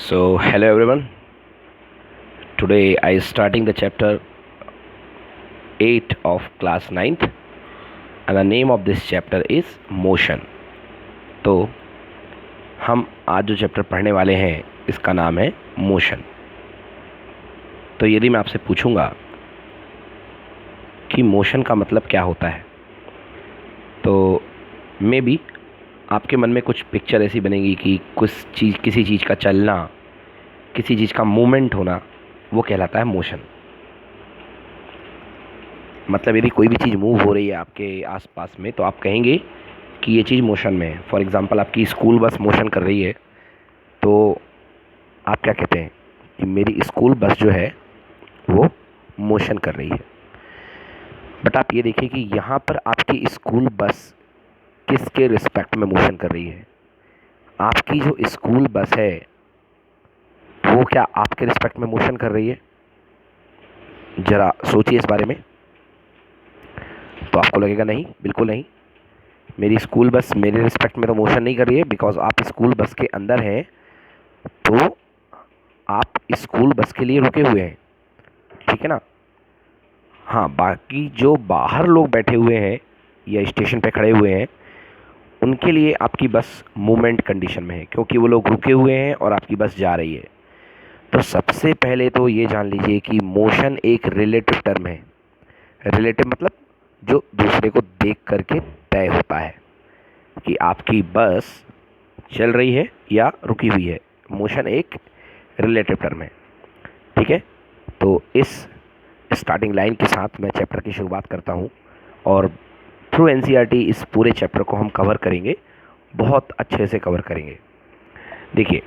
So hello everyone. Today I is starting the chapter 8 of class 9th and the name of this chapter is motion. तो हम आज जो chapter पढ़ने वाले हैं इसका नाम है मोशन. तो यदि मैं आपसे पूछूंगा कि मोशन का मतलब क्या होता है तो मे बी आपके मन में कुछ पिक्चर ऐसी बनेगी कि किसी चीज़ का चलना, किसी चीज़ का मूवमेंट होना वो कहलाता है मोशन. मतलब यदि कोई भी चीज़ मूव हो रही है आपके आसपास में तो आप कहेंगे कि ये चीज़ मोशन में है. फॉर एग्जांपल आपकी स्कूल बस मोशन कर रही है तो आप क्या कहते हैं कि मेरी स्कूल बस जो है वो मोशन कर रही है. बट आप ये देखिए कि यहाँ पर आपकी स्कूल बस किसके रिस्पेक्ट में मोशन कर रही है. आपकी जो स्कूल बस है वो क्या आपके रिस्पेक्ट में मोशन कर रही है? ज़रा सोचिए इस बारे में. तो आपको लगेगा नहीं, बिल्कुल नहीं, मेरी स्कूल बस मेरे रिस्पेक्ट में तो मोशन नहीं कर रही है बिकॉज आप स्कूल बस के अंदर हैं तो आप स्कूल बस के लिए रुके हुए हैं, ठीक है ना. हाँ, बाकी जो बाहर लोग बैठे हुए हैं या स्टेशन पे खड़े हुए हैं उनके लिए आपकी बस मूवमेंट कंडीशन में है क्योंकि वो लोग रुके हुए हैं और आपकी बस जा रही है. तो सबसे पहले तो ये जान लीजिए कि मोशन एक रिलेटिव टर्म है. रिलेटिव मतलब जो दूसरे को देख करके तय होता है कि आपकी बस चल रही है या रुकी हुई है. मोशन एक रिलेटिव टर्म है, ठीक है. तो इस स्टार्टिंग लाइन के साथ मैं चैप्टर की शुरुआत करता हूँ और थ्रू एनसीईआरटी इस पूरे चैप्टर को हम कवर करेंगे, बहुत अच्छे से कवर करेंगे. देखिए,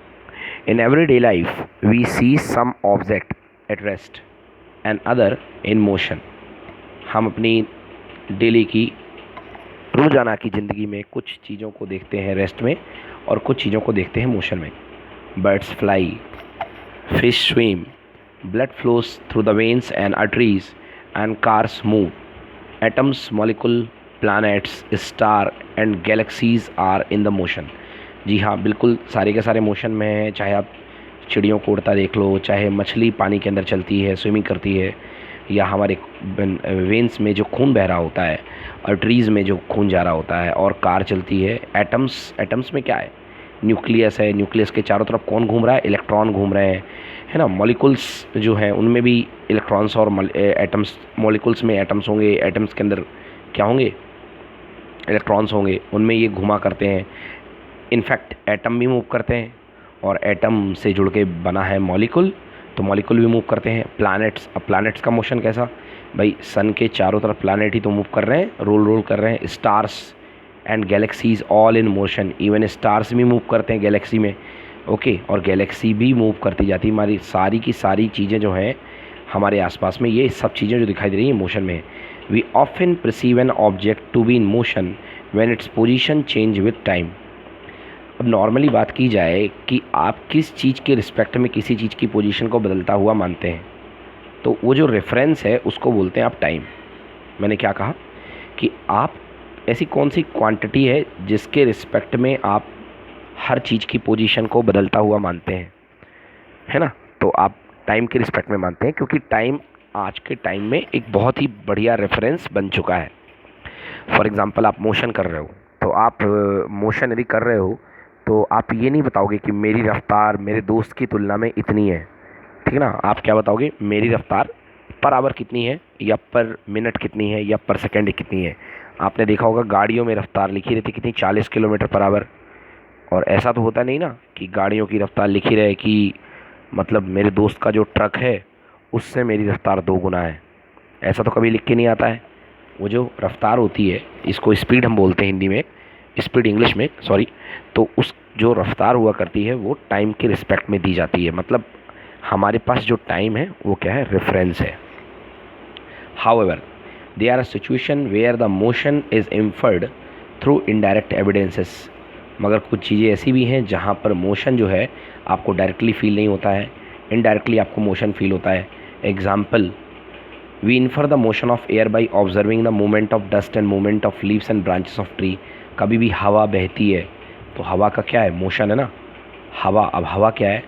in everyday life we see some object at rest and other in motion. हम अपनी डेली की रोज़ाना की ज़िंदगी में कुछ चीज़ों को देखते हैं रेस्ट में और कुछ चीज़ों को देखते हैं मोशन में. Birds fly, fish swim, blood flows through the veins and arteries and cars move. Atoms, molecule, planets, star and galaxies are in the motion. जी हाँ, बिल्कुल सारे के सारे मोशन में हैं. चाहे आप चिड़ियों को उड़ता देख लो, चाहे मछली पानी के अंदर चलती है, स्विमिंग करती है, या हमारे वेन्स में जो खून बह रहा होता है, आर्टरीज में जो खून जा रहा होता है, और कार चलती है. एटम्स में क्या है? न्यूक्लियस है. न्यूक्लियस के चारों तरफ कौन घूम रहा है? इलेक्ट्रॉन घूम रहे हैं, है ना. मॉलिक्यूल्स जो हैं उनमें भी इलेक्ट्रॉन्स और एटम्स, मॉलिक्यूल्स में एटम्स होंगे, एटम्स के अंदर क्या होंगे? इलेक्ट्रॉन्स होंगे, उनमें ये घुमा करते हैं. इनफैक्ट एटम भी मूव करते हैं और एटम से जुड़ के बना है मॉलिक्यूल, तो मॉलिक्यूल भी मूव करते हैं. प्लैनेट्स, अब प्लैनेट्स का मोशन कैसा भाई? सन के चारों तरफ प्लैनेट ही तो मूव कर रहे हैं, रोल कर रहे हैं. Stars and galaxies all in motion. Even stars भी मूव करते हैं गैलेक्सी में, ओके. और गैलेक्सी भी मूव करती जाती है. हमारी सारी की सारी चीज़ें जो हैं हमारे आसपास में, ये सब चीज़ें जो दिखाई दे रही हैं मोशन में. We often perceive an object to be in motion when its position change with time. अब नॉर्मली बात की जाए कि आप किस चीज़ के रिस्पेक्ट में किसी चीज़ की पोजीशन को बदलता हुआ मानते हैं, तो वो जो रेफरेंस है उसको बोलते हैं आप टाइम. मैंने क्या कहा कि आप ऐसी कौन सी क्वांटिटी है जिसके रिस्पेक्ट में आप हर चीज़ की पोजीशन को बदलता हुआ मानते हैं, है ना. तो आप टाइम के रिस्पेक्ट में मानते हैं क्योंकि टाइम आज के टाइम में एक बहुत ही बढ़िया रेफरेंस बन चुका है. फॉर एग्ज़ाम्पल आप मोशन कर रहे हो, तो आप मोशन यदि कर रहे हो तो आप ये नहीं बताओगे कि मेरी रफ़्तार मेरे दोस्त की तुलना में इतनी है, ठीक है ना. आप क्या बताओगे? मेरी रफ़्तार पर आवर कितनी है, या पर मिनट कितनी है, या पर सेकंड कितनी है. आपने देखा होगा गाड़ियों में रफ़्तार लिखी रहती कितनी, 40 किलोमीटर पर आवर. और ऐसा तो होता नहीं ना कि गाड़ियों की रफ़्तार लिखी रहे कि मतलब मेरे दोस्त का जो ट्रक है उससे मेरी रफ़्तार 2 गुना है. ऐसा तो कभी लिख के नहीं आता है. वो जो रफ़्तार होती है, इसको स्पीड हम बोलते हैं हिंदी में, स्पीड इंग्लिश में, सॉरी. तो उस जो रफ़्तार हुआ करती है वो टाइम के रिस्पेक्ट में दी जाती है. मतलब हमारे पास जो टाइम है वो क्या है? रेफरेंस है. However they are a situation where the motion is inferred through indirect evidences. मगर कुछ चीज़ें ऐसी भी हैं जहाँ पर मोशन जो है आपको डायरेक्टली फील नहीं होता है, इनडायरेक्टली आपको मोशन फील होता है. Example, we infer the motion of air by observing the movement of dust and movement of leaves and branches of tree. कभी भी हवा बहती है तो हवा का क्या है? मोशन है ना. हवा, अब हवा क्या है?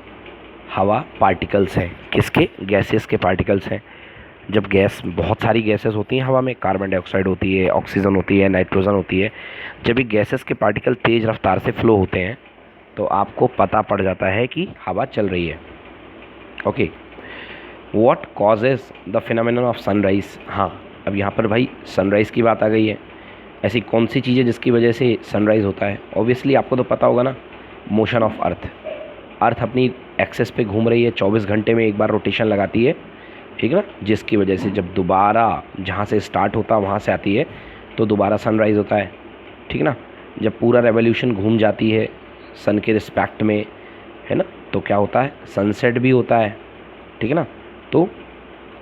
हवा पार्टिकल्स हैं, किसके? गैसेस के पार्टिकल्स हैं। जब गैस, बहुत सारी गैसेस होती हैं हवा में, कार्बन डाइऑक्साइड होती है, ऑक्सीजन होती है, नाइट्रोजन होती है। जब ये गैसेस के पार्टिकल तेज़ रफ्तार से फ्लो होते हैं तो आपको पता पड़ जाता है कि हवा चल रही है। Okay, what causes the phenomenon of sunrise. हाँ, अब यहाँ पर भाई सनराइज़ की बात आ गई है। ऐसी कौन सी चीज़ है जिसकी वजह से सनराइज़ होता है? ऑब्वियसली आपको तो पता होगा ना, मोशन ऑफ अर्थ। अर्थ अपनी एक्सेस पे घूम रही है, 24 घंटे में एक बार रोटेशन लगाती है, ठीक है ना, जिसकी वजह से जब दोबारा जहाँ से स्टार्ट होता है वहाँ से आती है तो दोबारा सनराइज़ होता है, ठीक है ना। जब पूरा रेवोल्यूशन घूम जाती है सन के रिस्पेक्ट में, है ना, तो क्या होता है? सनसेट भी होता है, ठीक है ना। तो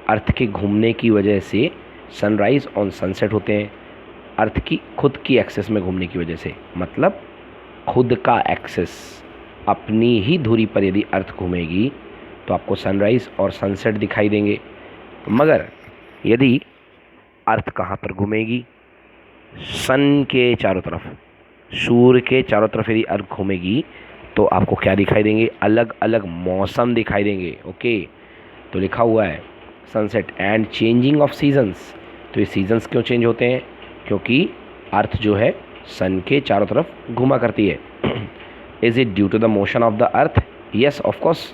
अर्थ के घूमने की वजह से सनराइज़ और सनसेट होते हैं। अर्थ की खुद की एक्सेस में घूमने की वजह से, मतलब खुद का एक्सेस, अपनी ही धुरी पर यदि अर्थ घूमेगी तो आपको सनराइज़ और सनसेट दिखाई देंगे। मगर यदि अर्थ कहाँ पर घूमेगी? सन के चारों तरफ, सूर्य के चारों तरफ यदि अर्थ घूमेगी तो आपको क्या दिखाई देंगे? अलग अलग मौसम दिखाई देंगे। ओके, तो लिखा हुआ है sunset and changing of seasons. तो ये सीजन्स क्यों चेंज होते हैं? क्योंकि अर्थ जो है सन के चारों तरफ घूमा करती है। Is it due to the motion of the earth? Yes of course,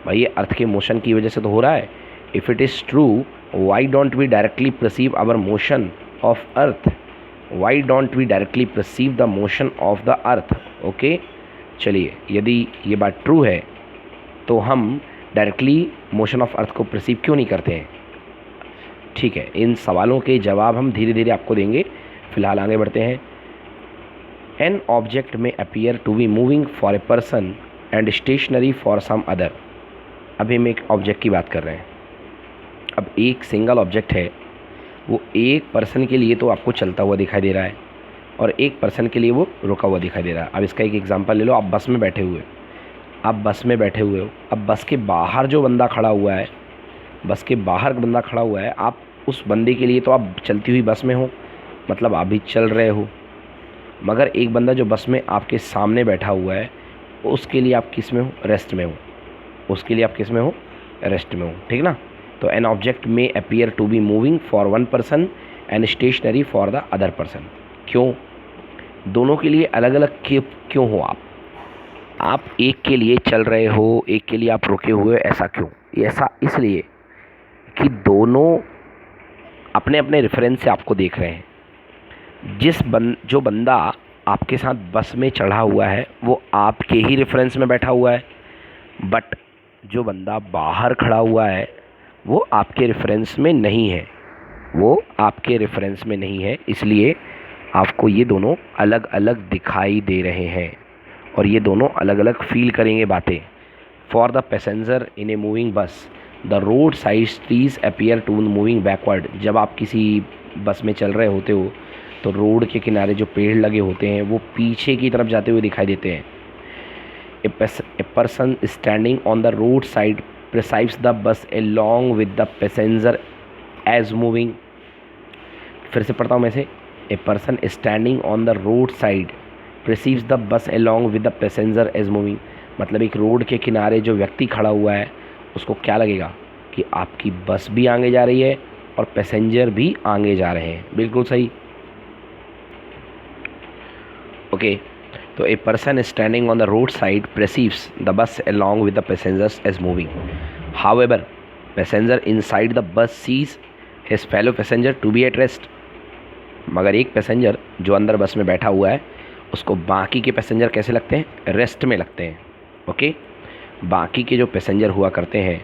भाई ये अर्थ के मोशन की वजह से तो हो रहा है। If it is true, why don't we directly perceive our motion of earth? Why don't we directly perceive the motion of the earth? Okay, चलिए, यदि ये बात ट्रू है तो हम डायरेक्टली मोशन ऑफ अर्थ को परसीव क्यों नहीं करते हैं? ठीक है, इन सवालों के जवाब हम धीरे धीरे आपको देंगे। फिलहाल आगे बढ़ते हैं। An object may appear to be moving for a person and stationary for some other. अभी हम एक ऑब्जेक्ट की बात कर रहे हैं। अब एक सिंगल ऑब्जेक्ट है, वो एक पर्सन के लिए तो आपको चलता हुआ दिखाई दे रहा है और एक पर्सन के लिए वो रुका हुआ दिखाई दे रहा है। अब इसका एक एग्जांपल ले लो। आप बस में बैठे हुए, आप बस में बैठे हुए हो। अब बस के बाहर जो बंदा खड़ा हुआ है, बस के बाहर बंदा खड़ा हुआ है, आप उस बंदे के लिए तो आप चलती हुई बस में हो, मतलब आप भी चल रहे हो। मगर एक बंदा जो बस में आपके सामने बैठा हुआ है, उसके लिए आप किस में हो? रेस्ट में हो। उसके लिए आप किस में हो? रेस्ट में हो, ठीक ना। तो an object may appear to be moving for one person and stationary for the other person. क्यों? दोनों के लिए अलग अलग क्यों हो आप एक के लिए चल रहे हो, एक के लिए आप रुके हुए, ऐसा क्यों? ऐसा इसलिए कि दोनों अपने अपने रेफरेंस से आपको देख रहे हैं। जो बंदा आपके साथ बस में चढ़ा हुआ है वो आपके ही रेफरेंस में बैठा हुआ है, बट जो बंदा बाहर खड़ा हुआ है वो आपके रेफरेंस में नहीं है, वो आपके रेफरेंस में नहीं है। इसलिए आपको ये दोनों अलग अलग दिखाई दे रहे हैं और ये दोनों अलग अलग फील करेंगे बातें। For the passenger in a moving bus the road side trees appear to moving backward. जब आप किसी बस में चल रहे होते हो तो रोड के किनारे जो पेड़ लगे होते हैं वो पीछे की तरफ जाते हुए दिखाई देते हैं। A person standing on the road side perceives the bus along with the passenger as moving। फिर से पढ़ता हूँ मैं से। A person standing on the road side perceives the bus along with the passenger as moving। मतलब एक road के किनारे जो व्यक्ति खड़ा हुआ है उसको क्या लगेगा कि आपकी बस भी आगे जा रही है और पैसेंजर भी आगे जा रहे हैं। बिल्कुल सही। ओके, तो ए person standing on the road side perceives the bus along with the passengers as moving. However, passenger inside the bus sees his fellow passenger to be at rest। मगर एक पैसेंजर जो अंदर बस में बैठा हुआ है उसको बाकी के पैसेंजर कैसे लगते हैं? रेस्ट में लगते हैं। ओके, बाकी के जो पैसेंजर हुआ करते हैं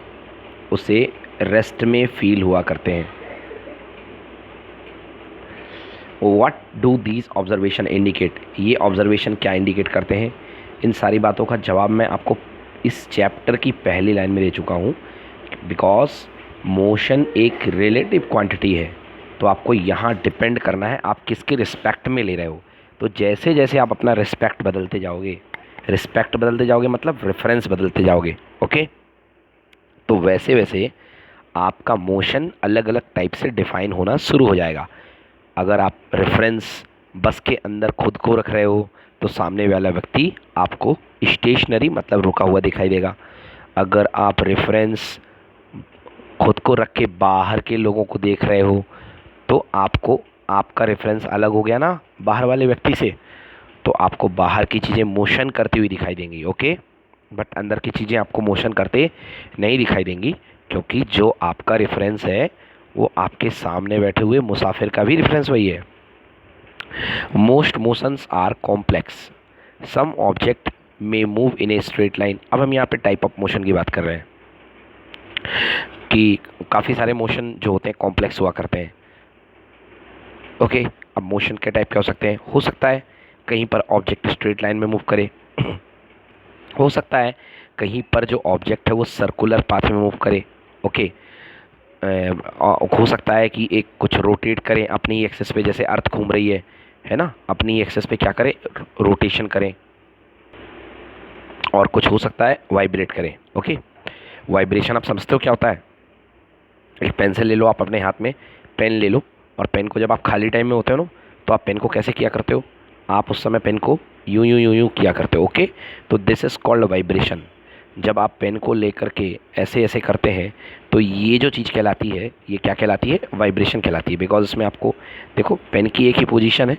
उसे रेस्ट में फील हुआ करते हैं। What do these observation indicate? ये ऑब्जर्वेशन क्या इंडिकेट करते हैं? इन सारी बातों का जवाब मैं आपको इस चैप्टर की पहली लाइन में दे चुका हूँ। बिकॉज मोशन एक रिलेटिव क्वांटिटी है तो आपको यहाँ डिपेंड करना है आप किसके रिस्पेक्ट में ले रहे हो। तो जैसे जैसे आप अपना रिस्पेक्ट बदलते जाओगे मतलब रेफरेंस बदलते जाओगे। ओके, तो वैसे वैसे आपका मोशन अलग अलग टाइप से डिफाइन होना शुरू हो जाएगा। अगर आप रेफरेंस बस के अंदर खुद को रख रहे हो तो सामने वाला व्यक्ति आपको स्टेशनरी मतलब रुका हुआ दिखाई देगा। अगर आप रेफरेंस खुद को रख के बाहर के लोगों को देख रहे हो तो आपको आपका रेफरेंस अलग हो गया ना बाहर वाले व्यक्ति से, तो आपको बाहर की चीज़ें मोशन करती हुई दिखाई देंगी, ओके। बट अंदर की चीज़ें आपको मोशन करते नहीं दिखाई देंगी, क्योंकि जो आपका रेफरेंस है वो आपके सामने बैठे हुए मुसाफिर का भी रेफरेंस वही है। Most motions are complex, some object may move in a straight line. अब हम यहाँ पे टाइप ऑफ मोशन की बात कर रहे हैं कि काफ़ी सारे मोशन जो होते हैं कॉम्प्लेक्स हुआ करते हैं, ओके। अब मोशन के टाइप क्या हो सकते हैं? हो सकता है कहीं पर ऑब्जेक्ट स्ट्रेट लाइन में मूव करे हो सकता है कहीं पर जो ऑब्जेक्ट है वो सर्कुलर पाथ में मूव करे, ओके। हो सकता है कि एक कुछ रोटेट करें अपनी एक्सेस पे, जैसे अर्थ घूम रही है ना, अपनी एक्सेस पे क्या करें? रोटेशन करें। और कुछ हो सकता है वाइब्रेट करें, ओके। वाइब्रेशन आप समझते हो क्या होता है? एक पेंसिल ले लो आप अपने हाथ में, पेन ले लो, और पेन को जब आप खाली टाइम में होते हो ना, तो आप पेन को कैसे किया करते हो? आप उस समय पेन को यूं यूं यूं यूं किया करते हो, ओके। तो दिस इज़ कॉल्ड वाइब्रेशन। जब आप पेन को लेकर के ऐसे ऐसे करते हैं तो ये जो चीज़ कहलाती है, ये क्या कहलाती है? वाइब्रेशन कहलाती है। बिकॉज इसमें आपको देखो, पेन की एक ही पोजीशन है,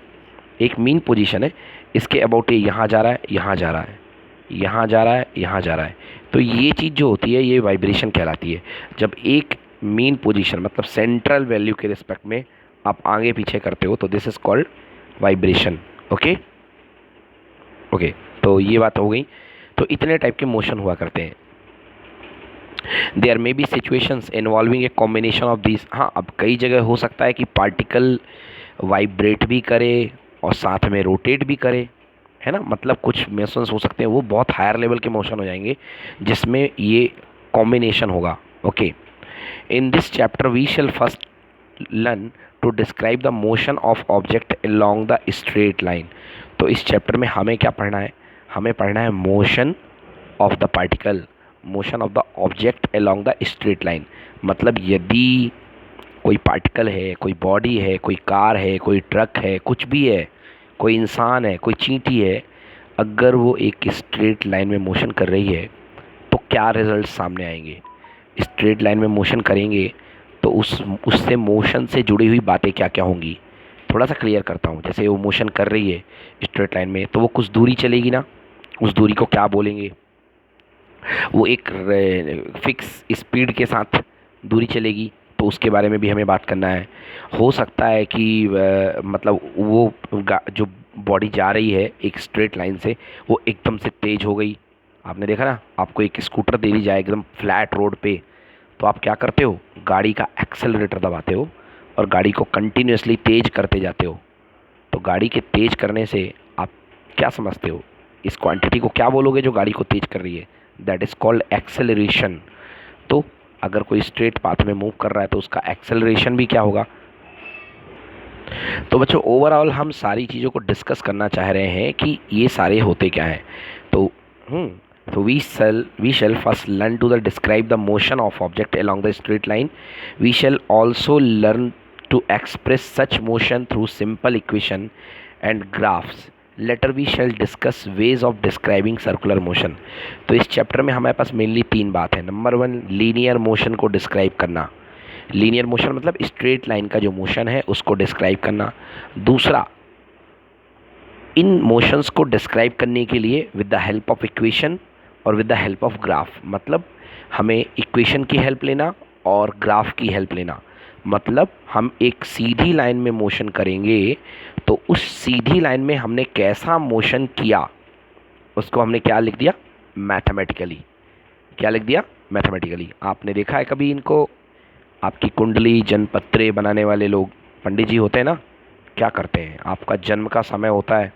एक मीन पोजीशन है, इसके अबाउट ये यहाँ जा रहा है, यहाँ जा रहा है, यहाँ जा रहा है, यहाँ जा रहा है। तो ये चीज़ जो होती है ये वाइब्रेशन कहलाती है। जब एक मीन पोजीशन मतलब सेंट्रल वैल्यू के रिस्पेक्ट में आप आगे पीछे करते हो तो this is called vibration, okay. Okay, तो ये बात हो गई। तो इतने टाइप के मोशन हुआ करते हैं। There may be situations involving a combination of these. हाँ, अब कई जगह हो सकता है कि पार्टिकल वाइब्रेट भी करे और साथ में रोटेट भी करे, है ना। मतलब कुछ मोशंस हो सकते हैं वो बहुत हायर लेवल के मोशन हो जाएंगे जिसमें ये कॉम्बिनेशन होगा, okay. In this chapter we shall first learn to describe the motion of object along the straight line. तो इस चैप्टर में हमें क्या पढ़ना है? हमें पढ़ना है motion of the particle, motion of the object along the straight line. मतलब यदि कोई पार्टिकल है, कोई बॉडी है, कोई कार है, कोई ट्रक है, कुछ भी है, कोई इंसान है, कोई चींटी है, अगर वो एक स्ट्रेट लाइन में मोशन कर रही है तो क्या रिजल्ट सामने आएंगे? स्ट्रेट लाइन में मोशन करेंगे तो उससे मोशन से जुड़ी हुई बातें क्या क्या होंगी? थोड़ा सा क्लियर करता हूँ। जैसे वो मोशन कर रही है स्ट्रेट लाइन में तो वो कुछ दूरी चलेगी ना, उस दूरी को क्या बोलेंगे? वो एक फिक्स स्पीड के साथ दूरी चलेगी, तो उसके बारे में भी हमें बात करना है। हो सकता है कि मतलब वो जो बॉडी जा रही है एक स्ट्रेट लाइन से, वो एकदम से तेज़ हो गई। आपने देखा ना, आपको एक स्कूटर दे दी जाए एकदम फ्लैट रोड पे, तो आप क्या करते हो? गाड़ी का एक्सेलरेटर दबाते हो और गाड़ी को कंटिन्यूसली तेज़ करते जाते हो। तो गाड़ी के तेज़ करने से आप क्या समझते हो? इस क्वांटिटी को क्या बोलोगे जो गाड़ी को तेज़ कर रही है? That is called acceleration. तो अगर कोई स्ट्रेट पाथ में मूव कर रहा है तो उसका एक्सेलरेशन भी क्या होगा? तो बच्चों, ओवरऑल हम सारी चीज़ों को डिस्कस करना चाह रहे हैं कि ये सारे होते क्या हैं। तो we shall first learn to the describe the motion of object along the straight line. We shall also learn to express such motion through simple equation and graphs. Later we shall discuss ways of describing circular motion. तो इस chapter में हमारे पास mainly 3 बात है। Number 1, linear motion को describe करना। Linear motion मतलब straight line का जो मोशन है उसको डिस्क्राइब करना। दूसरा, इन मोशंस को डिस्क्राइब करने के लिए with the help of equation और with the help of graph. मतलब हमें इक्वेशन की हेल्प लेना और ग्राफ की हेल्प लेना। मतलब हम एक सीधी लाइन में मोशन करेंगे तो उस सीधी लाइन में हमने कैसा मोशन किया उसको हमने क्या लिख दिया? मैथमेटिकली। क्या लिख दिया? मैथमेटिकली। आपने देखा है कभी इनको? आपकी कुंडली जन्मपत्रे बनाने वाले लोग पंडित जी होते हैं ना, क्या करते हैं? आपका जन्म का समय होता है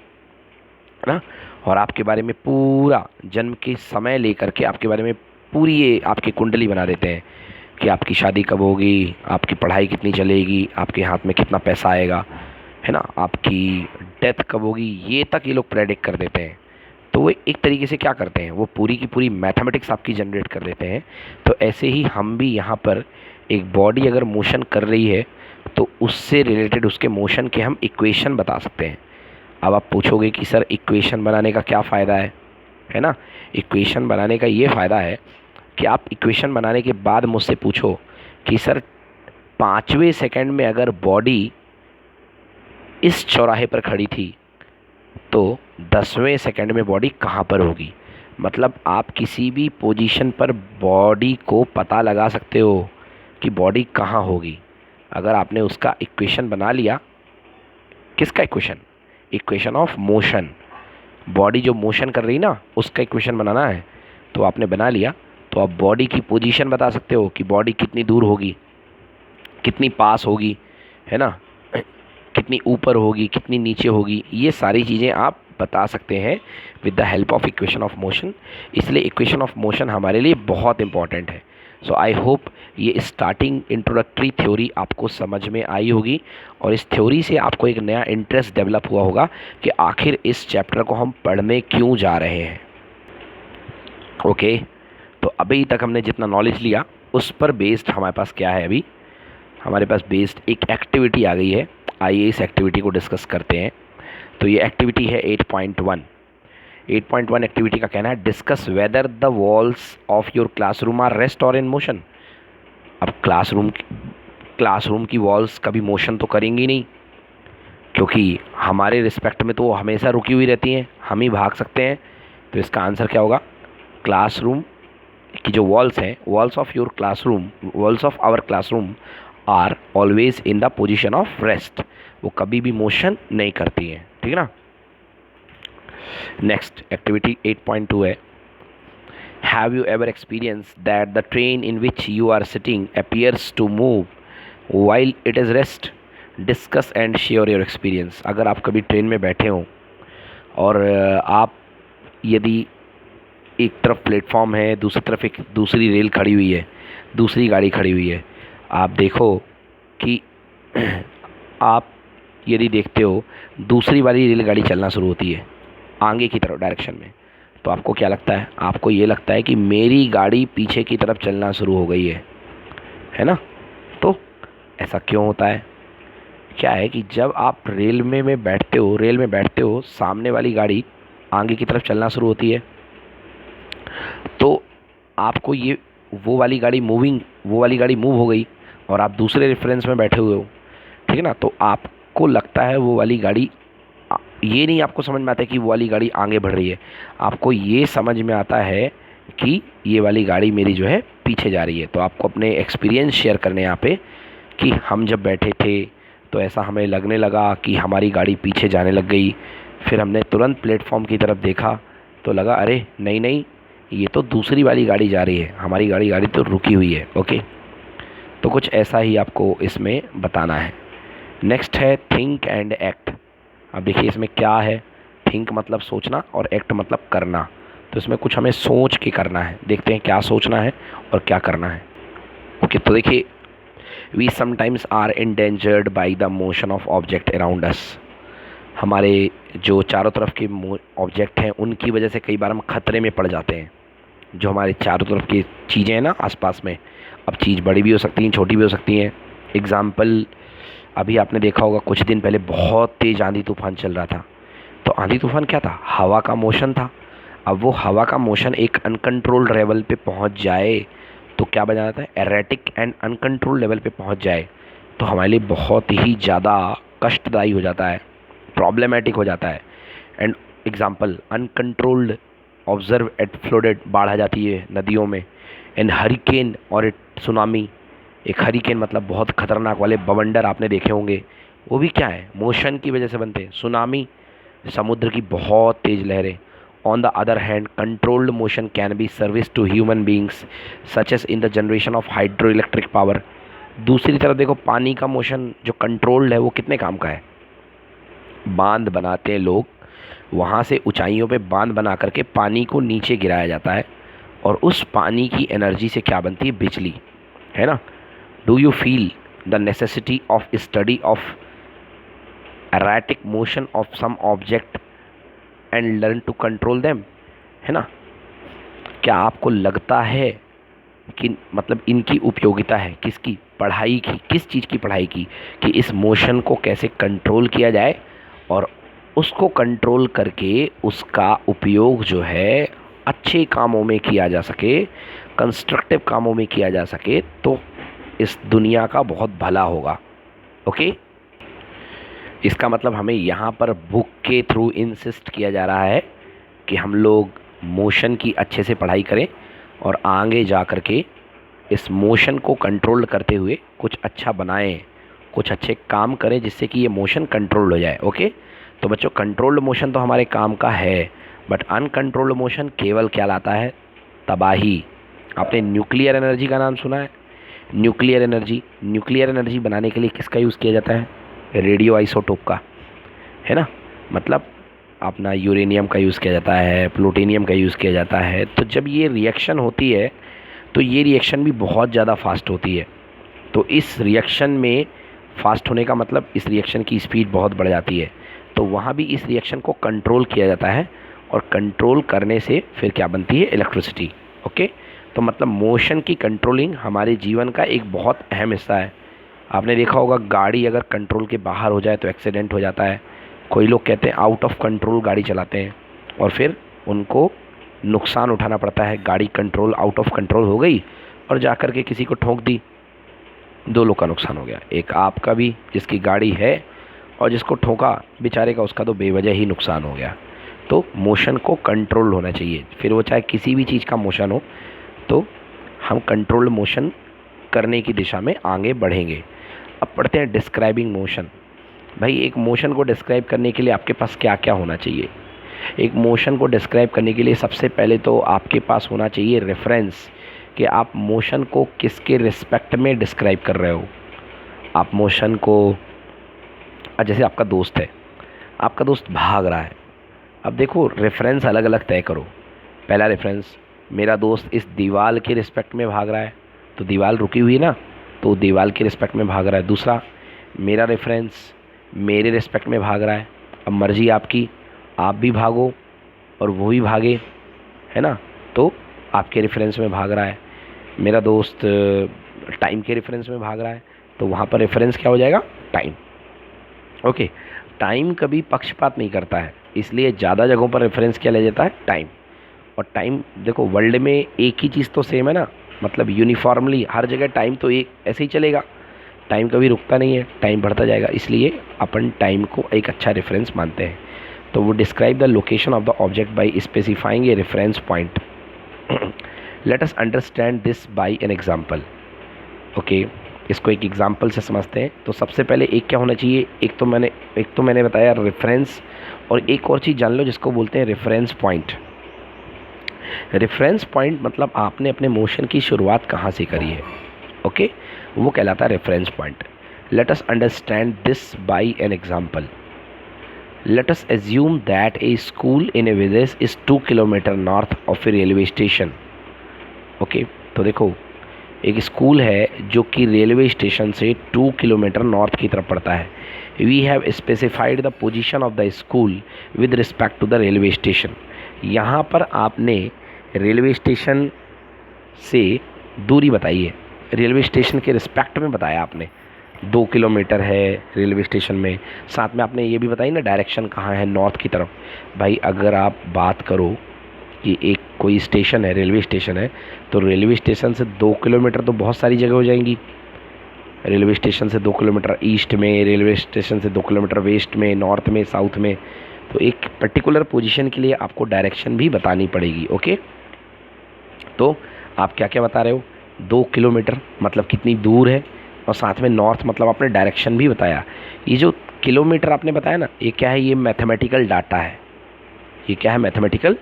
ना, और आपके बारे में पूरा जन्म के समय लेकर के आपके बारे में पूरी ये आपकी कुंडली बना देते हैं कि आपकी शादी कब होगी, आपकी पढ़ाई कितनी चलेगी, आपके हाथ में कितना पैसा आएगा, है ना, आपकी डेथ कब होगी, ये तक ये लोग प्रेडिक्ट कर देते हैं। तो वो एक तरीके से क्या करते हैं, वो पूरी की पूरी मैथमेटिक्स आपकी जनरेट कर देते हैं। तो ऐसे ही हम भी यहाँ पर एक बॉडी अगर मोशन कर रही है तो उससे रिलेटेड उसके मोशन के हम इक्वेशन बता सकते हैं। अब आप पूछोगे कि सर इक्वेशन बनाने का क्या फ़ायदा है ना? इक्वेशन बनाने का ये फ़ायदा है कि आप इक्वेशन बनाने के बाद मुझसे पूछो कि सर 5वें सेकंड में अगर बॉडी इस चौराहे पर खड़ी थी तो 10वें सेकंड में बॉडी कहाँ पर होगी। मतलब आप किसी भी पोजीशन पर बॉडी को पता लगा सकते हो कि बॉडी कहाँ होगी अगर आपने उसका इक्वेशन बना लिया। किसका equation? Equation of motion. Body जो मोशन कर रही ना उसका इक्वेशन बनाना है, तो आपने बना लिया तो आप बॉडी की पोजीशन बता सकते हो कि बॉडी कितनी दूर होगी, कितनी पास होगी, है ना, कितनी ऊपर होगी, कितनी नीचे होगी। ये सारी चीज़ें आप बता सकते हैं with the help of equation of motion. इसलिए इक्वेशन ऑफ मोशन हमारे लिए बहुत इंपॉर्टेंट है। सो आई होप ये स्टार्टिंग इंट्रोडक्टरी थ्योरी आपको समझ में आई होगी और इस थ्योरी से आपको एक नया इंटरेस्ट डेवलप हुआ होगा कि आखिर इस चैप्टर को हम पढ़ने क्यों जा रहे हैं। ओके, तो अभी तक हमने जितना नॉलेज लिया उस पर बेस्ड हमारे पास क्या है, अभी हमारे पास बेस्ड एक एक्टिविटी आ गई है। आइए इस एक्टिविटी को डिस्कस करते हैं। तो ये एक्टिविटी है 8.1। 8.1 एक्टिविटी का कहना है discuss whether the walls of your classroom are rest और इन मोशन। अब क्लासरूम की वॉल्स कभी मोशन तो करेंगी नहीं, क्योंकि हमारे रिस्पेक्ट में तो वो हमेशा रुकी हुई रहती हैं, हम ही भाग सकते हैं। तो इसका आंसर क्या होगा? क्लासरूम की जो वॉल्स हैं, walls of your classroom, walls of our classroom are always in the position of rest. वो कभी भी मोशन नहीं करती हैं, ठीक है ना। नेक्स्ट एक्टिविटी 8.2 है have you ever experience that the train in which you are sitting appears to move while it is rest. Discuss and share your experience. अगर आप कभी ट्रेन में बैठे हो और आप यदि एक तरफ प्लेटफॉर्म है, दूसरी तरफ एक दूसरी रेल खड़ी हुई है, दूसरी गाड़ी खड़ी हुई है, आप देखो कि आप यदि देखते हो दूसरी वाली रेलगाड़ी चलना शुरू होती है आगे की तरफ डायरेक्शन में, तो आपको क्या लगता है? आपको ये लगता है कि मेरी गाड़ी पीछे की तरफ चलना शुरू हो गई है ना। तो ऐसा क्यों होता है? क्या है कि जब आप रेल में बैठते हो सामने वाली गाड़ी आगे की तरफ चलना शुरू होती है, तो आपको ये वो वाली गाड़ी मूव हो गई और आप दूसरे रेफरेंस में बैठे हुए हो, ठीक है ना। तो आपको लगता है वो वाली गाड़ी, ये नहीं आपको समझ में आता है कि वो वाली गाड़ी आगे बढ़ रही है, आपको ये समझ में आता है कि ये वाली गाड़ी मेरी जो है पीछे जा रही है। तो आपको अपने एक्सपीरियंस शेयर करने यहाँ पे कि हम जब बैठे थे तो ऐसा हमें लगने लगा कि हमारी गाड़ी पीछे जाने लग गई, फिर हमने तुरंत प्लेटफॉर्म की तरफ देखा तो लगा अरे नहीं ये तो दूसरी वाली गाड़ी जा रही है, हमारी गाड़ी तो रुकी हुई है। ओके, तो कुछ ऐसा ही आपको इसमें बताना है। नेक्स्ट है थिंक एंड एक्ट। अब देखिए इसमें क्या है, थिंक मतलब सोचना और एक्ट मतलब करना। तो इसमें कुछ हमें सोच के करना है, देखते हैं क्या सोचना है और क्या करना है। ओके, तो देखिए we sometimes are endangered by the motion of object around us. हमारे जो चारों तरफ के ऑब्जेक्ट हैं उनकी वजह से कई बार हम खतरे में पड़ जाते हैं। जो हमारे चारों तरफ की चीज़ें हैं ना आसपास में, अब चीज़ बड़ी भी हो सकती हैं, छोटी भी हो सकती हैं। एग्ज़ाम्पल, अभी आपने देखा होगा कुछ दिन पहले बहुत तेज़ आंधी तूफान चल रहा था। तो आंधी तूफान क्या था? हवा का मोशन था। अब वो हवा का मोशन एक अनकंट्रोल्ड लेवल पे पहुंच जाए तो क्या बन जाता है? एरेटिक एंड अनकंट्रोल्ड लेवल पे पहुंच जाए तो हमारे लिए बहुत ही ज़्यादा कष्टदायी हो जाता है, प्रॉब्लमेटिक हो जाता है। And example, uncontrolled observe at flooded, बाढ़ आ जाती है नदियों में। एंड हरिकेन और एट सुनामी। एक हरिकेन मतलब बहुत खतरनाक वाले बवंडर आपने देखे होंगे, वो भी क्या है? मोशन की वजह से बनते हैं। सुनामी, समुद्र की बहुत तेज़ लहरें। On the other hand controlled motion can be service to human beings such as in the generation of hydroelectric power. दूसरी तरफ देखो पानी का मोशन जो कंट्रोल्ड है वो कितने काम का है? बांध बनाते हैं लोग, वहाँ से ऊंचाइयों पे बांध बना करके पानी को नीचे गिराया जाता है और उस पानी की एनर्जी से क्या बनती है? बिजली, है ना। Do you feel the necessity of study of erratic motion of some object and learn to control them, है ना। क्या आपको लगता है कि मतलब इनकी उपयोगिता है किसकी? पढ़ाई की। किस चीज़ की पढ़ाई की? कि इस मोशन को कैसे कंट्रोल किया जाए और उसको कंट्रोल करके उसका उपयोग जो है अच्छे कामों में किया जा सके, कंस्ट्रक्टिव कामों में किया जा सके तो इस दुनिया का बहुत भला होगा। ओके, इसका मतलब हमें यहाँ पर बुक के थ्रू इंसिस्ट किया जा रहा है कि हम लोग मोशन की अच्छे से पढ़ाई करें और आगे जा कर के इस मोशन को कंट्रोल करते हुए कुछ अच्छा बनाएं, कुछ अच्छे काम करें जिससे कि ये मोशन कंट्रोल्ड हो जाए। ओके, तो बच्चों कंट्रोल्ड मोशन तो हमारे काम का है, बट अनकंट्रोल्ड मोशन केवल क्या लाता है? तबाही। आपने न्यूक्लियर एनर्जी का नाम सुना है? न्यूक्लियर एनर्जी बनाने के लिए किसका यूज़ किया जाता है? रेडियो आइसोटोप का, है ना। मतलब अपना यूरेनियम का यूज़ किया जाता है, प्लूटोनियम का यूज़ किया जाता है। तो जब ये रिएक्शन होती है तो ये रिएक्शन भी बहुत ज़्यादा फास्ट होती है। तो इस रिएक्शन में फास्ट होने का मतलब इस रिएक्शन की स्पीड बहुत बढ़ जाती है। तो वहाँ भी इस रिएक्शन को कंट्रोल किया जाता है और कंट्रोल करने से फिर क्या बनती है? इलेक्ट्रिसिटी। ओके, तो मतलब मोशन की कंट्रोलिंग हमारे जीवन का एक बहुत अहम हिस्सा है। आपने देखा होगा गाड़ी अगर कंट्रोल के बाहर हो जाए तो एक्सीडेंट हो जाता है। कोई लोग कहते हैं आउट ऑफ कंट्रोल गाड़ी चलाते हैं और फिर उनको नुकसान उठाना पड़ता है। गाड़ी कंट्रोल आउट ऑफ कंट्रोल हो गई और जा कर के किसी को ठोंक दी, 2 लोग का नुकसान हो गया। एक आपका भी जिसकी गाड़ी है और जिसको ठोका बेचारे का, उसका तो बेवजह ही नुकसान हो गया। तो मोशन को कंट्रोल होना चाहिए, फिर वो चाहे किसी भी चीज़ का मोशन हो, तो हम कंट्रोल्ड मोशन करने की दिशा में आगे बढ़ेंगे। अब पढ़ते हैं डिस्क्राइबिंग मोशन। भाई एक मोशन को डिस्क्राइब करने के लिए आपके पास क्या क्या होना चाहिए? एक मोशन को डिस्क्राइब करने के लिए सबसे पहले तो आपके पास होना चाहिए रेफरेंस, कि आप मोशन को किसके रिस्पेक्ट में डिस्क्राइब कर रहे हो। आप मोशन को, जैसे आपका दोस्त है, आपका दोस्त भाग रहा है। अब देखो रेफरेंस अलग अलग तय करो। पहला रेफरेंस, मेरा दोस्त इस दीवार के रिस्पेक्ट में भाग रहा है, तो दीवार रुकी हुई है ना, तो दीवार के रिस्पेक्ट में भाग रहा है। दूसरा, मेरा रेफरेंस मेरे रिस्पेक्ट में भाग रहा है। अब मर्जी आपकी, आप भी भागो और वो भी भागे, है ना, तो आपके रेफरेंस में भाग रहा है। मेरा दोस्त टाइम के रेफरेंस में भाग रहा है, तो वहाँ पर रेफरेंस क्या हो जाएगा? टाइम। ओके, टाइम कभी पक्षपात नहीं करता है, इसलिए ज़्यादा जगहों पर रेफरेंस क्या ले जाता है? टाइम। और टाइम देखो वर्ल्ड में एक ही चीज़ तो सेम है ना, मतलब यूनिफॉर्मली हर जगह टाइम तो एक ऐसे ही चलेगा। टाइम कभी रुकता नहीं है, टाइम बढ़ता जाएगा, इसलिए अपन टाइम को एक अच्छा रेफरेंस मानते हैं। तो वो describe the location of the object by specifying a reference point. Let us understand this by an example. Okay, इसको एक एग्जाम्पल से समझते हैं। तो सबसे पहले एक क्या होना चाहिए? एक तो मैंने बताया रेफरेंस, और एक और चीज़ जान लो जिसको बोलते हैं रेफरेंस पॉइंट। रेफरेंस पॉइंट मतलब आपने अपने मोशन की शुरुआत कहाँ से करी है। ओके, वो कहलाता है reference point. Let us understand this by an example. Let us assume that a school in a village is 2 kilometre north of A railway station. Okay, तो देखो एक स्कूल है जो कि रेलवे स्टेशन से 2 किलोमीटर नॉर्थ की तरफ पड़ता है। We have specified the position of the school with respect to the railway station. यहाँ पर आपने रेलवे स्टेशन से दूरी बताई है, रेलवे स्टेशन के रिस्पेक्ट में बताया आपने। 2 किलोमीटर है रेलवे स्टेशन में, साथ में आपने ये भी बताई ना डायरेक्शन कहाँ है, नॉर्थ की तरफ। भाई अगर आप बात करो कि एक कोई स्टेशन है, रेलवे स्टेशन है, तो रेलवे स्टेशन से 2 किलोमीटर तो बहुत सारी जगह हो जाएंगी। रेलवे स्टेशन से 2 किलोमीटर ईस्ट में, रेलवे स्टेशन से 2 किलोमीटर वेस्ट में, नॉर्थ में, साउथ में। तो एक पर्टिकुलर पोजीशन के लिए आपको डायरेक्शन भी बतानी पड़ेगी। ओके, तो आप क्या क्या बता रहे हो? 2 किलोमीटर मतलब कितनी दूर है, और साथ में नॉर्थ मतलब आपने डायरेक्शन भी बताया। ये जो किलोमीटर आपने बताया ना, ये क्या है? ये मैथमेटिकल डाटा है। ये क्या है? Mathematical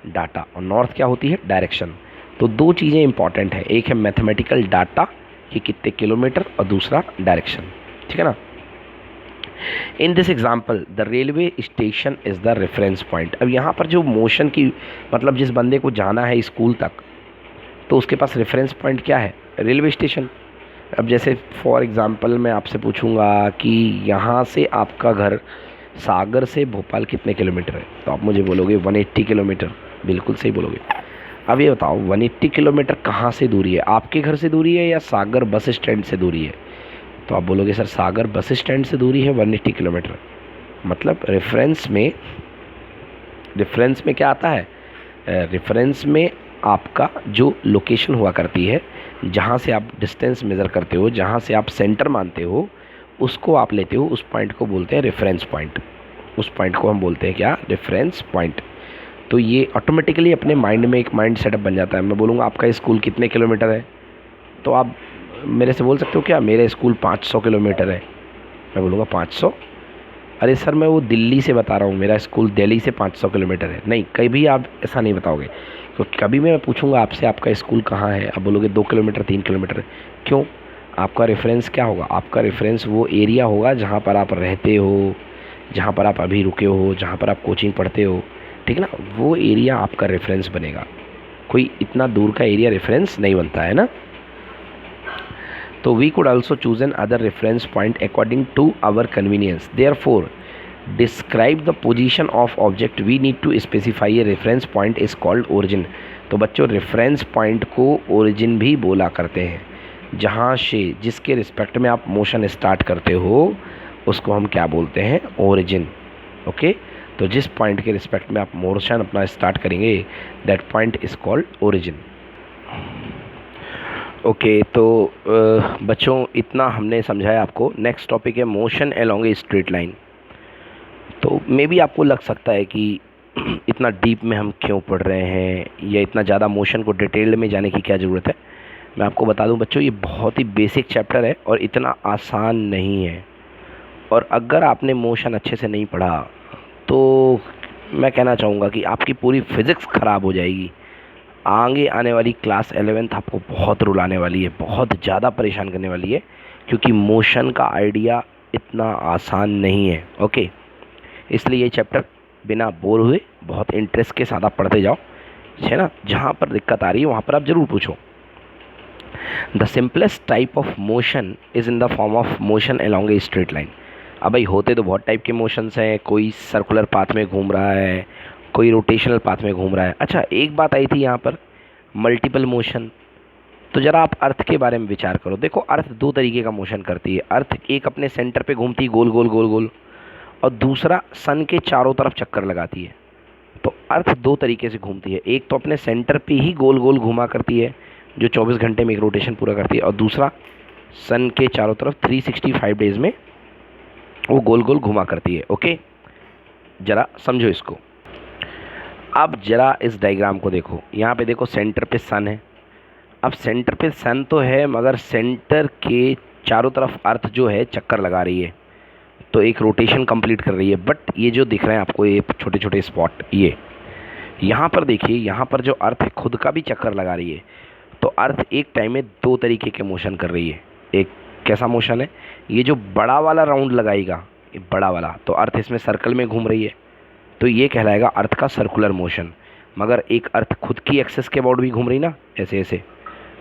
data. और नॉर्थ क्या होती है? डायरेक्शन। तो 2 चीज़ें इंपॉर्टेंट है, एक है मैथमेटिकल डाटा कि कितने किलोमीटर, और दूसरा डायरेक्शन। ठीक है ना। In this example the railway station is the reference point. अब यहाँ पर जो मोशन की मतलब जिस बंदे को जाना है स्कूल तक, तो उसके पास रेफरेंस पॉइंट क्या है? Railway station. अब जैसे फॉर एग्ज़ाम्पल मैं आपसे पूछूंगा कि यहाँ से आपका घर सागर से भोपाल कितने किलोमीटर है, तो आप मुझे बोलोगे 180 किलोमीटर। बिल्कुल सही बोलोगे। अब ये बताओ 180 किलोमीटर कहाँ से दूरी है? आपके घर से दूरी है या सागर बस स्टैंड से दूरी है? तो आप बोलोगे सर सागर बस स्टैंड से दूरी है 180 किलोमीटर। मतलब रेफरेंस में क्या आता है? रेफरेंस में आपका जो लोकेशन हुआ करती है, जहाँ से आप डिस्टेंस मेज़र करते हो, जहाँ से आप सेंटर मानते हो, उसको आप लेते हो, उस पॉइंट को बोलते हैं रेफरेंस पॉइंट। उस पॉइंट को हम बोलते हैं क्या? Reference point. तो ये ऑटोमेटिकली अपने माइंड में एक माइंड सेटअप बन जाता है। मैं बोलूँगा आपका स्कूल कितने किलोमीटर है, तो आप मेरे से बोल सकते हो क्या मेरा स्कूल 500 किलोमीटर है। मैं बोलूँगा 500? अरे सर मैं वो दिल्ली से बता रहा हूँ, मेरा स्कूल दिल्ली से 500 किलोमीटर है। नहीं, कभी आप ऐसा नहीं बताओगे, क्योंकि कभी मैं पूछूंगा आपसे आपका स्कूल कहाँ है, आप बोलोगे 2 किलोमीटर 3 किलोमीटर। क्यों? आपका रेफरेंस क्या होगा? आपका रेफरेंस वो एरिया होगा जहाँ पर आप रहते हो, जहाँ पर आप अभी रुके हो, जहाँ पर आप कोचिंग पढ़ते हो, ठीक ना, वो एरिया आपका रेफरेंस बनेगा। कोई इतना दूर का एरिया रेफरेंस नहीं बनता है ना। तो we could also choose an other reference point according to our convenience. Therefore, describe the position of object we need to specify a reference point is called origin. तो बच्चों रेफरेंस पॉइंट को origin भी बोला करते हैं। जहाँ से जिसके रिस्पेक्ट में आप मोशन स्टार्ट करते हो उसको हम क्या बोलते हैं? ओरिजिन। ओके, तो जिस पॉइंट के रिस्पेक्ट में आप मोशन अपना स्टार्ट करेंगे that point is called origin. Okay, तो बच्चों इतना हमने समझाया आपको। नेक्स्ट टॉपिक है मोशन अलोंग ए स्ट्रेट लाइन। तो मे बी आपको लग सकता है कि इतना डीप में हम क्यों पढ़ रहे हैं या इतना ज़्यादा मोशन को डिटेल्ड में जाने की क्या ज़रूरत है। मैं आपको बता दूं बच्चों, ये बहुत ही बेसिक चैप्टर है और इतना आसान नहीं है। और अगर आपने मोशन अच्छे से नहीं पढ़ा तो मैं कहना चाहूँगा कि आपकी पूरी फिज़िक्स ख़राब हो जाएगी। आगे आने वाली क्लास 11th आपको बहुत रुलाने वाली है, बहुत ज़्यादा परेशान करने वाली है, क्योंकि मोशन का आइडिया इतना आसान नहीं है। ओके, इसलिए ये चैप्टर बिना बोर हुए बहुत इंटरेस्ट के साथ आप पढ़ते जाओ, है ना। जहाँ पर दिक्कत आ रही है वहाँ पर आप ज़रूर पूछो। The simplest type of motion is in the form of motion along A straight line. अब भाई होते तो बहुत टाइप के मोशंस हैं, कोई सर्कुलर पाथ में घूम रहा है, कोई रोटेशनल पाथ में घूम रहा है। अच्छा, एक बात आई थी यहाँ पर, मल्टीपल मोशन। तो ज़रा आप अर्थ के बारे में विचार करो। देखो, अर्थ दो तरीके का मोशन करती है। अर्थ एक अपने सेंटर पे घूमती है गोल गोल गोल गोल, और दूसरा सन के चारों तरफ चक्कर लगाती है। तो अर्थ दो तरीके से घूमती है, एक तो अपने सेंटर पे ही गोल गोल घुमा करती है जो 24 घंटे में एक रोटेशन पूरा करती है, और दूसरा सन के चारों तरफ 365 डेज में वो गोल गोल घुमा करती है। ओके, ज़रा समझो इसको। अब ज़रा इस डायग्राम को देखो, यहाँ पे देखो सेंटर पे सन है। अब सेंटर पे सन तो है मगर सेंटर के चारों तरफ अर्थ जो है चक्कर लगा रही है, तो एक रोटेशन कंप्लीट कर रही है। बट ये जो दिख रहे हैं आपको ये छोटे छोटे स्पॉट, ये यहाँ पर देखिए, यहाँ पर जो अर्थ है खुद का भी चक्कर लगा रही है। तो अर्थ एक टाइम में दो तरीके के मोशन कर रही है। एक कैसा मोशन है, ये जो बड़ा वाला राउंड लगाएगा, ये बड़ा वाला, तो अर्थ इसमें सर्कल में घूम रही है, तो ये कहलाएगा अर्थ का सर्कुलर मोशन। मगर एक अर्थ खुद की एक्सेस के अबाउट भी घूम रही ना, ऐसे ऐसे,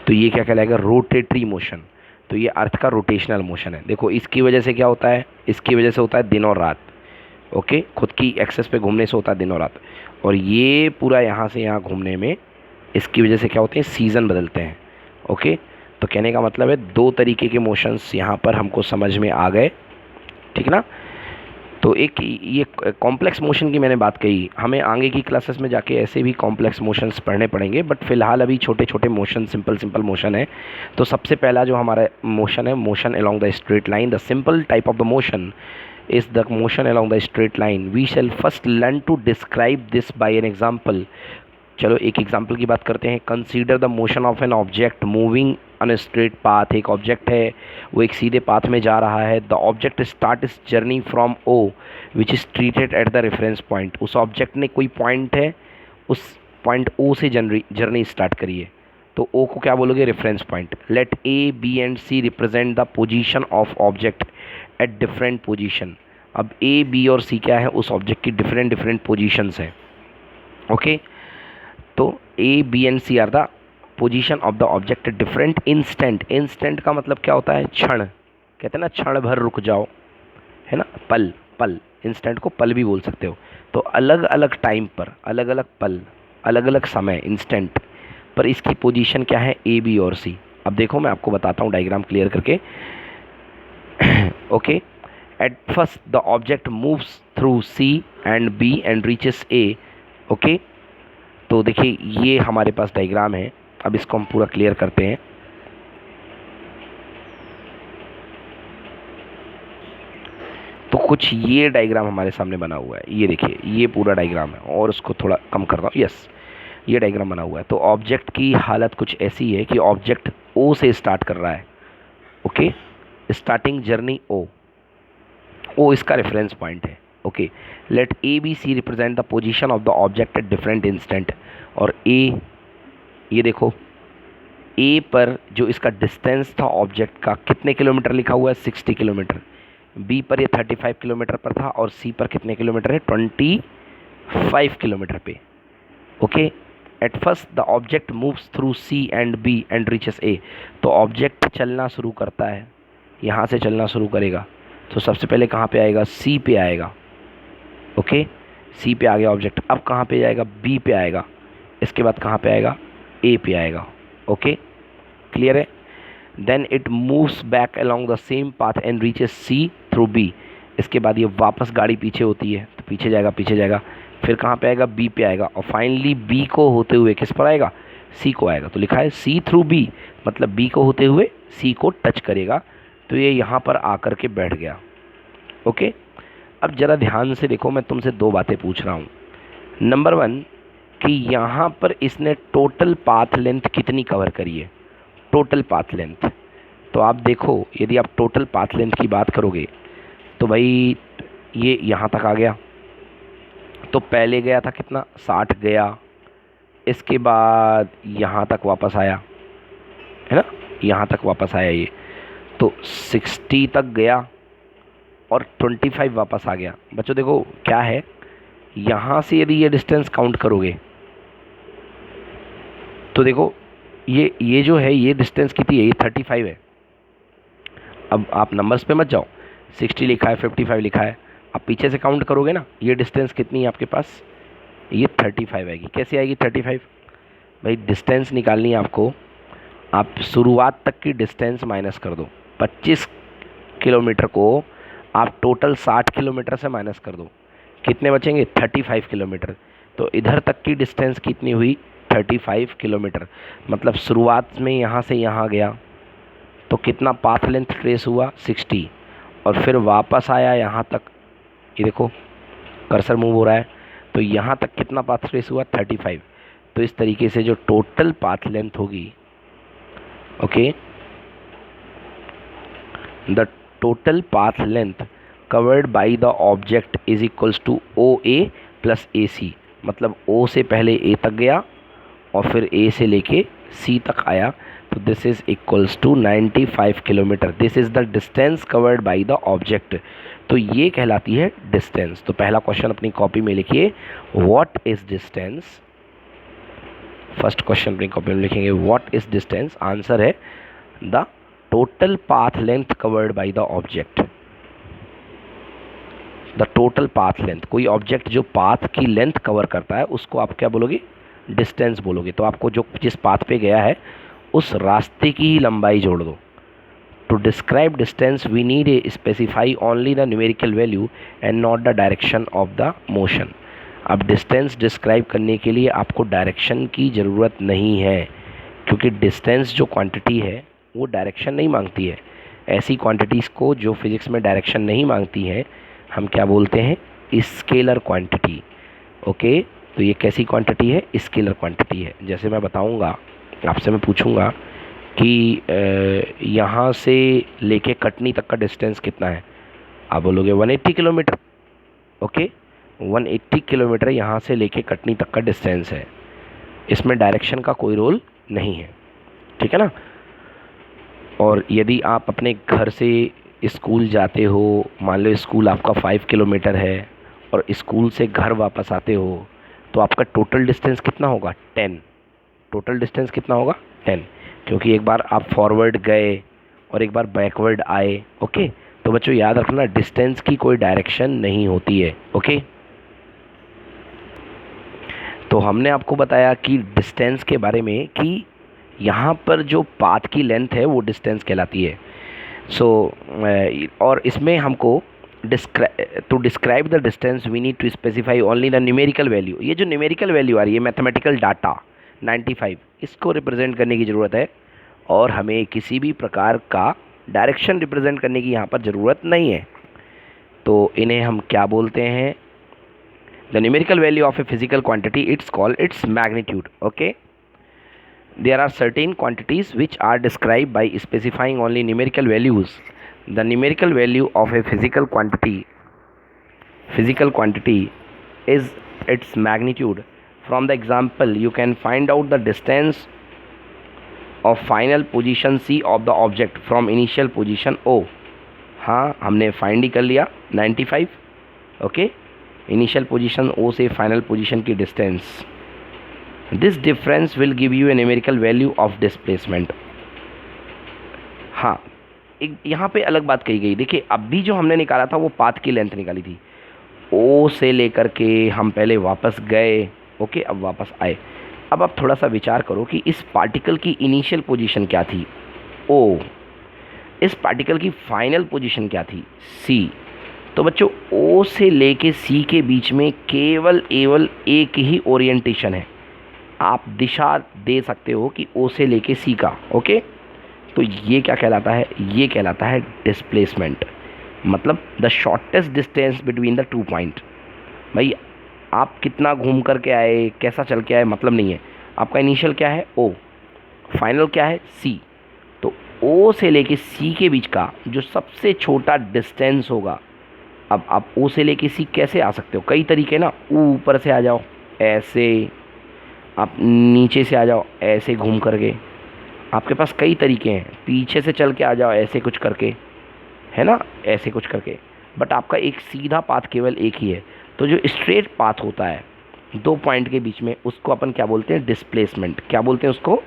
तो ये क्या कहलाएगा? Rotatory motion. तो ये अर्थ का रोटेशनल मोशन है। देखो इसकी वजह से क्या होता है, इसकी वजह से होता है दिन और रात। ओके, खुद की एक्सेस पे घूमने से होता है दिन और रात, और ये पूरा यहाँ से यहाँ घूमने में इसकी वजह से क्या होते हैं? सीज़न बदलते हैं। ओके, तो कहने का मतलब है दो तरीके के मोशंस यहाँ पर हमको समझ में आ गए, ठीक ना। तो एक ये कॉम्प्लेक्स मोशन की मैंने बात कही, हमें आगे की क्लासेस में जाके ऐसे भी कॉम्प्लेक्स मोशंस पढ़ने पड़ेंगे, बट फिलहाल अभी छोटे छोटे मोशन, सिंपल सिंपल मोशन है। तो सबसे पहला जो हमारा मोशन है, motion along the straight line. The simple type of the motion is the motion along the straight line. We shall first learn to describe this by an example. चलो एक example की बात करते हैं। Consider the motion of an object moving on a straight path. एक object है, वो एक सीधे पाथ में जा रहा है। The object start is journey from O which is treated at the reference point. उस ऑब्जेक्ट ने कोई पॉइंट है, उस पॉइंट ओ से जर्नी स्टार्ट करी है, तो ओ को क्या बोलोगे? Reference point. Let A B and C represent the position of object at different position. अब ए बी और सी क्या है? उस ऑब्जेक्ट की डिफरेंट डिफरेंट पोजीशंस हैं। ओके, तो A B and C are the position of the object at different instant. Instant का मतलब क्या होता है? क्षण, कहते हैं ना क्षण भर रुक जाओ, है ना, पल पल। इंस्टेंट को पल भी बोल सकते हो। तो अलग अलग टाइम पर, अलग अलग पल, अलग अलग समय, इंस्टेंट पर इसकी पोजीशन क्या है? ए बी और सी। अब देखो मैं आपको बताता हूँ डायग्राम क्लियर करके। Okay, at first the object moves through C and B and reaches A. okay, तो देखिए ये हमारे पास डायग्राम है, अब इसको हम पूरा क्लियर करते हैं। तो कुछ ये डायग्राम हमारे सामने बना हुआ है, ये देखिए ये पूरा डायग्राम है, और उसको थोड़ा कम कर रहा हूँ, यस ये डायग्राम बना हुआ है। तो ऑब्जेक्ट की हालत कुछ ऐसी है कि ऑब्जेक्ट ओ से स्टार्ट कर रहा है, okay, starting journey O, O इसका रेफरेंस पॉइंट है, okay. Let A B C represent the position of the object at different instant. और ए, ये देखो ए पर जो इसका डिस्टेंस था ऑब्जेक्ट का कितने किलोमीटर लिखा हुआ है, 60 किलोमीटर। बी पर ये 35 किलोमीटर पर था, और सी पर कितने किलोमीटर है, 25 किलोमीटर पे, okay. At first the object moves through C and B and reaches A. तो ऑब्जेक्ट चलना शुरू करता है, यहाँ से चलना शुरू करेगा, तो सबसे पहले कहाँ पे आएगा, सी पे आएगा, ओके। सी पे आ गया ऑब्जेक्ट, अब कहाँ पे जाएगा, बी पे आएगा, इसके बाद कहाँ पे आएगा, ए पे आएगा, ओके, क्लियर है। Then it moves back along the same path and reaches C through B. इसके बाद ये वापस गाड़ी पीछे होती है, तो पीछे जाएगा, फिर कहाँ पे आएगा, बी पे आएगा, और फाइनली बी को होते हुए किस पर आएगा, सी को आएगा। तो लिखा है सी थ्रू बी, मतलब बी को होते हुए सी को टच करेगा, तो ये यहाँ पर आकर के बैठ गया, ओके। अब ज़रा ध्यान से देखो, मैं तुमसे दो बातें पूछ रहा हूँ। नंबर 1 कि यहाँ पर इसने टोटल पाथ लेंथ कितनी कवर करी है, टोटल पाथ लेंथ। तो आप देखो, यदि आप टोटल पाथ लेंथ की बात करोगे तो भाई ये यहाँ तक आ गया, तो पहले गया था कितना, 60 गया, इसके बाद यहाँ तक वापस आया, है ना, यहाँ तक वापस आया ये, तो 60 तक गया और 25 वापस आ गया। बच्चों देखो क्या है, यहाँ से यदि ये डिस्टेंस काउंट करोगे तो देखो ये जो है ये डिस्टेंस कितनी है, ये 35 है। अब आप नंबर्स पे मत जाओ, 60 लिखा है, 55 लिखा है, आप पीछे से काउंट करोगे ना, ये डिस्टेंस कितनी है आपके पास, ये 35 आएगी। कैसे आएगी 35, भाई डिस्टेंस निकालनी है आपको, आप शुरुआत तक की डिस्टेंस माइनस कर दो, 25 किलोमीटर को आप टोटल 60 किलोमीटर से माइनस कर दो, कितने बचेंगे, 35 किलोमीटर। तो इधर तक की डिस्टेंस कितनी हुई, 35 किलोमीटर। मतलब शुरुआत में यहाँ से यहाँ गया तो कितना पाथ लेंथ ट्रेस हुआ, 60, और फिर वापस आया यहाँ तक, ये देखो कर्सर मूव हो रहा है, तो यहाँ तक कितना पाथ ट्रेस हुआ, 35। तो इस तरीके से जो टोटल पाथ लेंथ होगी, okay, the total path length covered by the object is equals to O A plus A C. मतलब ओ से पहले ए तक गया और फिर ए से लेके सी तक आया, तो this is equals to 95 kilometre. This is the distance covered by the object. तो ये कहलाती है डिस्टेंस। तो पहला क्वेश्चन अपनी कॉपी में लिखिए, what is distance. First question अपनी कॉपी में लिखेंगे, व्हाट इज डिस्टेंस। आंसर है the total path length covered by the object. The total path length, कोई ऑब्जेक्ट जो पाथ की लेंथ कवर करता है उसको आप क्या बोलोगे, डिस्टेंस बोलोगे। तो आपको जो जिस पाथ पे गया है उस रास्ते की ही लंबाई जोड़ दो। To describe distance we need a specify only the numerical value and not the direction of the motion. अब डिस्टेंस डिस्क्राइब करने के लिए आपको डायरेक्शन की ज़रूरत नहीं है, क्योंकि डिस्टेंस जो क्वांटिटी है वो डायरेक्शन नहीं मांगती है। ऐसी क्वांटिटीज़ को जो फिज़िक्स में डायरेक्शन नहीं मांगती हैं हम क्या बोलते हैं, स्केलर क्वांटिटी, ओके। तो ये कैसी क्वांटिटी है, स्केलर क्वांटिटी है। जैसे मैं बताऊंगा, आपसे मैं पूछूंगा कि यहाँ से लेके कटनी तक का डिस्टेंस कितना है, आप बोलोगे 180 किलोमीटर, ओके। 180 किलोमीटर यहाँ से लेके कटनी तक का डिस्टेंस है, इसमें डायरेक्शन का कोई रोल नहीं है, ठीक है ना। और यदि आप अपने घर से स्कूल जाते हो, मान लो स्कूल आपका 5 किलोमीटर है और स्कूल से घर वापस आते हो, तो आपका टोटल डिस्टेंस कितना होगा, 10। टोटल डिस्टेंस कितना होगा, 10, क्योंकि एक बार आप फॉरवर्ड गए और एक बार बैकवर्ड आए, ओके। तो बच्चों याद रखना, डिस्टेंस की कोई डायरेक्शन नहीं होती है, ओके। तो हमने आपको बताया कि डिस्टेंस के बारे में कि यहाँ पर जो पाथ की लेंथ है वो डिस्टेंस कहलाती है। सो और इसमें हमको to describe the distance we need to specify only the numerical value. ये जो न्यूमेरिकल वैल्यू आ रही है मैथमेटिकल डाटा 95, इसको रिप्रेजेंट करने की ज़रूरत है और हमें किसी भी प्रकार का डायरेक्शन रिप्रेजेंट करने की यहाँ पर ज़रूरत नहीं है। तो इन्हें हम क्या बोलते हैं? The numerical value of a physical quantity, it's called its magnitude. Okay, there are certain quantities which are described by specifying only numerical values. The numerical value of a physical quantity is its magnitude. From the example you can find out the distance of final position C of the object from initial position O. हाँ, हमने find ही कर लिया 95। Okay, initial position O से final position की distance. This difference will give U A numerical value of displacement. हाँ, एक यहाँ पे अलग बात कही गई। देखिए, अभी जो हमने निकाला था वो पाथ की लेंथ निकाली थी, ओ से लेकर के हम पहले वापस गए। ओके, अब वापस आए। अब आप थोड़ा सा विचार करो कि इस पार्टिकल की इनिशियल पोजीशन क्या थी, ओ। इस पार्टिकल की फाइनल पोजीशन क्या थी, सी। तो बच्चों, ओ से लेके सी के बीच में केवल एक ही ओरिएंटेशन है। आप दिशा दे सकते हो कि ओ से लेके सी का। ओके, तो ये क्या कहलाता है? ये कहलाता है डिस्प्लेसमेंट। मतलब the shortest distance between the two point. भाई, आप कितना घूम करके आए, कैसा चल के आए, मतलब नहीं है। आपका इनिशियल क्या है, ओ, फाइनल क्या है, सी। तो ओ से लेके सी के बीच का जो सबसे छोटा डिस्टेंस होगा। अब आप ओ से लेके सी कैसे आ सकते हो? कई तरीके ना, ऊपर से आ जाओ ऐसे, आप नीचे से आ जाओ ऐसे घूम करके, आपके पास कई तरीके हैं। पीछे से चल के आ जाओ ऐसे कुछ करके, है ना, ऐसे कुछ करके। बट आपका एक सीधा पाथ केवल एक ही है। तो जो स्ट्रेट पाथ होता है दो पॉइंट के बीच में, उसको अपन क्या बोलते हैं? डिस्प्लेसमेंट। क्या बोलते हैं उसको?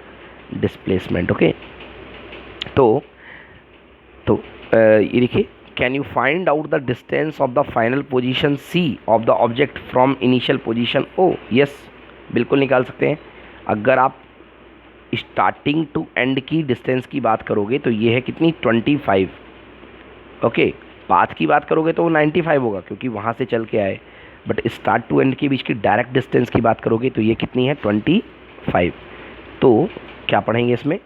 डिस्प्लेसमेंट। ओके, तो ये देखिए, can you find out the distance of the final position C of the object from initial position O? Yes, बिल्कुल निकाल सकते हैं। अगर आप स्टार्टिंग टू एंड की डिस्टेंस की बात करोगे तो ये है कितनी? 25। ओके, पाथ की बात करोगे तो वो 95 होगा क्योंकि वहाँ से चल के आए। बट स्टार्ट टू एंड के बीच की डायरेक्ट डिस्टेंस की बात करोगे तो ये कितनी है? 25। तो क्या पढ़ेंगे इसमें?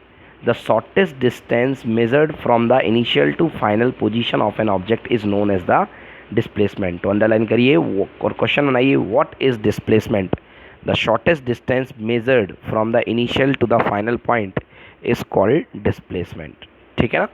The shortest distance measured from the initial to final position of an object is known as the displacement. तो अंडरलाइन करिए और क्वेश्चन बनाइए, what is displacement? The shortest distance measured from the initial to the final point is called displacement। ठीक है ना?